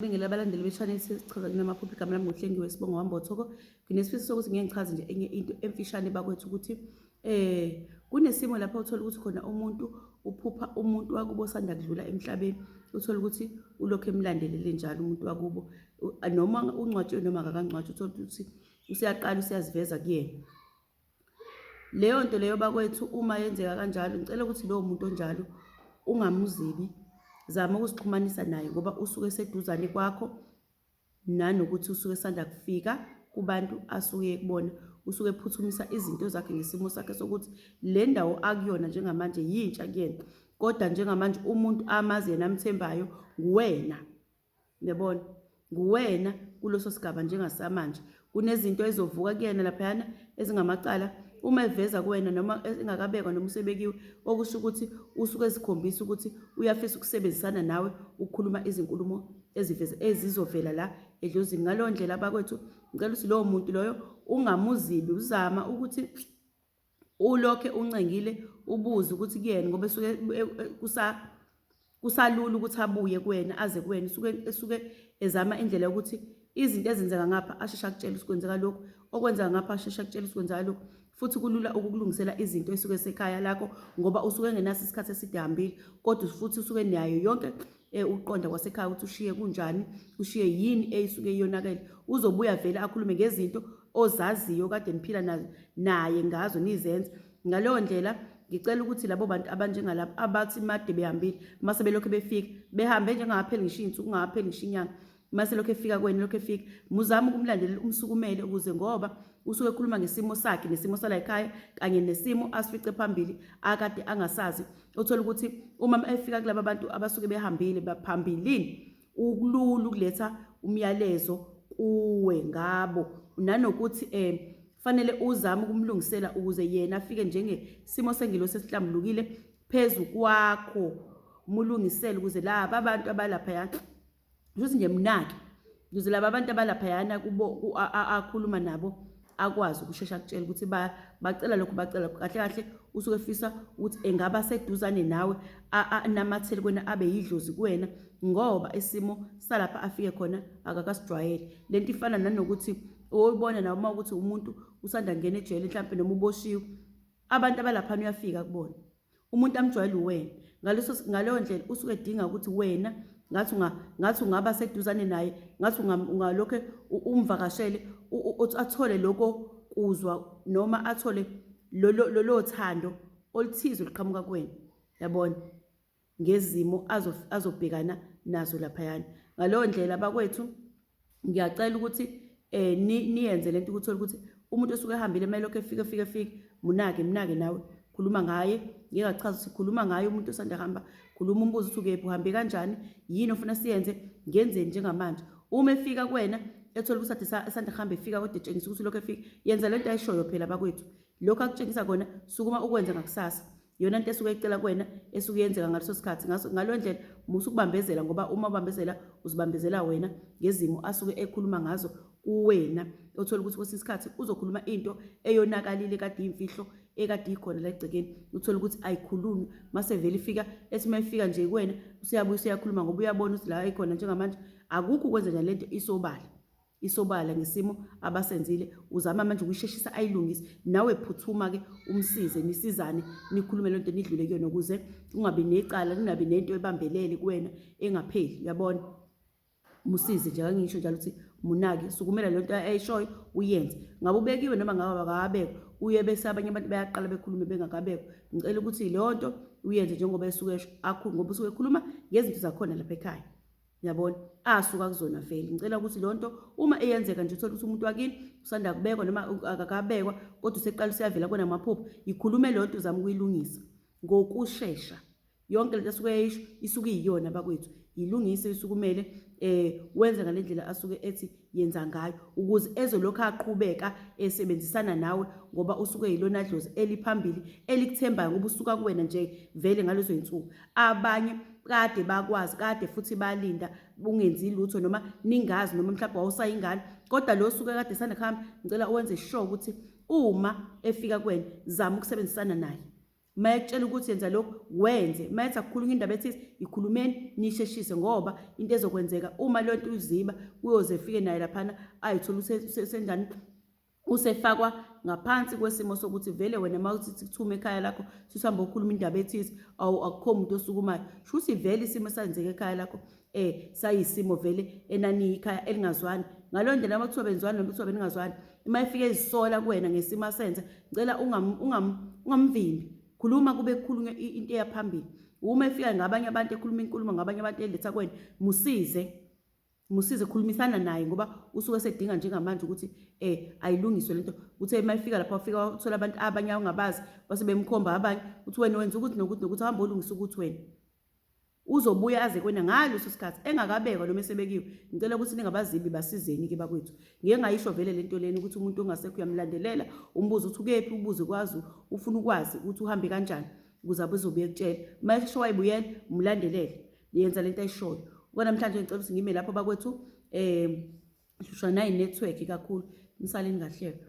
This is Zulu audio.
Bengele abalandeli be-channel sichaza kunamaphupho igama lami ngohlengiwe Sibongo Wambothoko. Nginesifiso sokuthi ngeke ngichaze nje enye into emfishane bakwethu ukuthi kunesimo lapho uthola ukuthi khona umuntu uphupha umuntu wakubo osanda kudlula emhlabeni, uthola ukuthi ulokhu emlandelele njalo umuntu wakubo noma ungcwatshiwe noma akakangcwatshi, uthola ukuthi usiyaqala usiyaziveza kuyena. Leyo nto leyo bakwethu uma yenzeka kanjalo, ngicela ukuthi lowo muntu onjalo ungamuzibi, zama ukuzixhumanisa naye ngoba usuke eseduzane kwakho, nanokuthi usuke esanda kufika kubantu asuke kubona, usuke ephuthumisa izinto zakhe ngesimo sakhe sokuthi le ndawo akuyona njengamanje yintsha kuyena, kodwa njengamanje umuntu amazi yena amthembayo nguwena. Uyabona, nguwena kuleso sigaba njengasamanje. Kunezinto ezovuka kuyena laphayana ezingamacala uma eveza kuwena noma engakabekwa noma usebekiwe, okusho ukuthi usuke ezikhombisa ukuthi uyafisa ukusebenzisana nawe ukukhuluma izinkulumo ezizovela la edlozini. Ngaleyo ndlela bakwethu ngicela ukuthi lowo muntu loyo ungamuzibi, uzama ukuthi ulokhe uncengile ubuze ukuthi kuyena, ngoba esuke kusalula ukuthi abuye kuwena aze kuwena, esuke ezama indlela yokuthi izinto ezenzeka ngapha ashesha akutshela usikwenzeka lokho, okwenzeka ngapha ashesha akutshela usikwenzeka lokho. Futhi kulula ukukulungisela izinto esuke esekhaya lakho ngoba usuke engenaso isikhathi eside hambile, kodwa futhi usuke nayo yonke uqonda kwasekhaya ukuthi ushiye kunjani, ushiye yini eyisuke iyonakele. Uzobuya vele akhulume ngezinto ozaziyo kade niphila naye ngazo nizenze. Ngaleyo ndlela ngicela ukuthi labo bantu abanjengalabo abathi made behambile, mase belokho befika behambe njengapheli ngisho insuku, ungapheli ngisho inyanga, mase lokho efika kuwena, lokho efika muzama ukumlandelela, umsukumele, ukuze ngoba usuke ekhuluma ngesimo sakhe nesimo sala ekhaya kanye nesimo asifice phambili akade angasazi. Uthola ukuthi uma efika kulabo bantu abasuke behambile baphambilini, ukulula ukuletha umyalezo kuwe ngabo, nanokuthi fanele uzame ukumlungisela ukuze yena afike njengesimo sengilo sesihlambulukile phezu kwakho, umlungisele ukuze laba abantu abalaphayana ukuthi nje mnaki, ukuze laba abantu abalaphayana kubo akhuluma nabo akwazi ukushesha akutshela ukuthi bacela lokho, bacela kahle kahle. Usuke efisa ukuthi engaba seduzane nawe, anamathele kuwena, abe yidlozi kuwena, ngoba isimo salapha afike khona akakasijwayele. Lento ifana nanokuthi uyibona nawe uma ukuthi umuntu usanda ngena ejele mhlawumbe noma uboshiwe, abantu abalaphana uyafika kubona, umuntu amjwayele uwena. Ngaleyo ndlela usuke edinga ukuthi wena ngathi ungaba seduzane naye, ngathi ungalokho umvakashele, athole lokho kuzwa noma athole lolo thando oluthize liqhamuka kuwena, yabona, ngezimo azobhekana nazo laphayana. Ngaleyo ndlela bakwethu ngiyacela ukuthi niyenze lento ukuthi ukuthi umuntu osuke ehambile uma lokho efika munake nawe, khuluma ngaye. Ngeke achaze ukuthi khuluma ngaye umuntu osanda hamba, khuluma umbuzo ukuthi ukephi, uhambe kanjani, yini ofuna siyenze, ngenzeni njengamanje. Uma efika kuwena ethola ukuthi esanda hamba efika kodwa etshengisa ukuthi lokho efika, yenza lento ayishoyo phela bakwethu. Lokho akutshengisa kona sukuma ukwenza ngakusasa, yona into esuke ecela kuwena esuke yenzeka ngaleso sikhathi. Ngaleyo ndlela musukubambezela, ngoba uma ubambezela uzibambezela wena ngezimo asuke ekhuluma ngazo kuwena. Uthola ukuthi kwesinye isikhathi uzokhuluma into eyonakalile kade imfihlo ekade ikhona la egcekeni, uthola ukuthi ayikhulunywa, mase vele ifika ethi uma ifika nje kuwena usiyabuya usiyakhuluma, ngoba uyabona ukuthi la ikhona njengamanje akukho ukwenza njalo lento isobala ngesimo abasenzile. Uzama manje ukuyisheshisa ayilungise, nawe phuthuma-ke umsize, nisizane, nikhulume lento nidlule kuyona, ukuze ungabi necala, ningabi nento ebambelele kuwena engapheli. Uyabona, musize nje, kangisho njalo ukuthi munake, sukumela lento ayishoyo uyenze. Ngabe ubekiwe noma ngabe akabekwa, uye bese abanye abantu bayaqala bekhulume bengakabekwa. Ngicela ukuthi leyo nto uyenze njengoba esuke esho akhulu, ngoba usuke ekhuluma ngezinto zakhona lapha ekhaya, yabona, asuka kuzona vele. Ngicela ukuthi leyo nto uma eyenzeka nje, uthola ukuthi umuntu wakini usanda kubekwa noma akakabekwa, kodwa useqala usiyavela kona amaphupho, ikhulume leyo nto, uzama ukuyilungisa ngokushesha. Yonke lento esuke eyisho isuke iyona bakwethu, ilungise, isukumele, wenze ngale ndlela asuke ethi yenza ngayo, ukuze ezolokhu aqhubeka esebenzisana nawe, ngoba usuke yilona dlozi eliphambili elikuthembayo, ngoba usuka kuwena nje vele ngalezo zinsuku. Abanye kade bakwazi, kade futhi balinda ungenzi lutho noma ningazi, noma mhlawumbe wawusayingane, kodwa lo suke kade sanekuhamba. Ngicela uwenze sure ukuthi uma efika kuwena zama ukusebenzisana naye, mayekutshela ukuthi yenza lokhu wenze, mayethi akukhulunywa indaba ethize ikhulumeni nisheshise, ngoba into ezokwenzeka uma le nto uziba uyoze efike naye laphana ayithole usenjani, usefakwa ngaphansi kwesimo sokuthi vele wena mawuthi kuthuma ekhaya lakho sihamba ukukhuluma indaba ethize akukho umuntu osukumayo. Shuthi vele isimo senzeka ekhaya lakho sayisimo vele enani ikhaya elingazwani. Ngalo ndlela amakuthiwa benzwani noma kuthiwa beningazwani, uma ifike ezisola kuwena ngesimo asenze, ngicela ungamvimbi, khuluma kube kukhulunywa into eyaphambili. Uma efika ngabanye abantu ekhuluma inkulumo ngabanye abantu eletha kuwena, musize khulumisana naye, ngoba usuke sedinga njengamanje ukuthi ayilungiswe lento. Uthe mayifika lapha ufika uthola abantu abanye ungabazi base bemkhomba abanye ukuthi wena wenza ukuthi nokuthi nokuthi, hamba olungisa ukuthi wena uzobuya aze kwena ngaleso sikhathi engakabekwa noma esebekiwe. Ngicela ukuthi ningabazibi basizeni ke bakwethu. Ngeke ngayisho vele lento leni ukuthi umuntu ongasekho uyamlandelela, umbuzo ukuthi ukephi, ubuze kwazi, ufuna ukwazi ukuthi uhambe kanjani ukuze abezobuye ekutshela. Mayesho wayibuyela umlandelele, yenza lento ayishoyo. Namhlanje ngicela ukuthi ngime lapho bakwethu hlushwa nayi network kakhulu, nisaleni kahleka.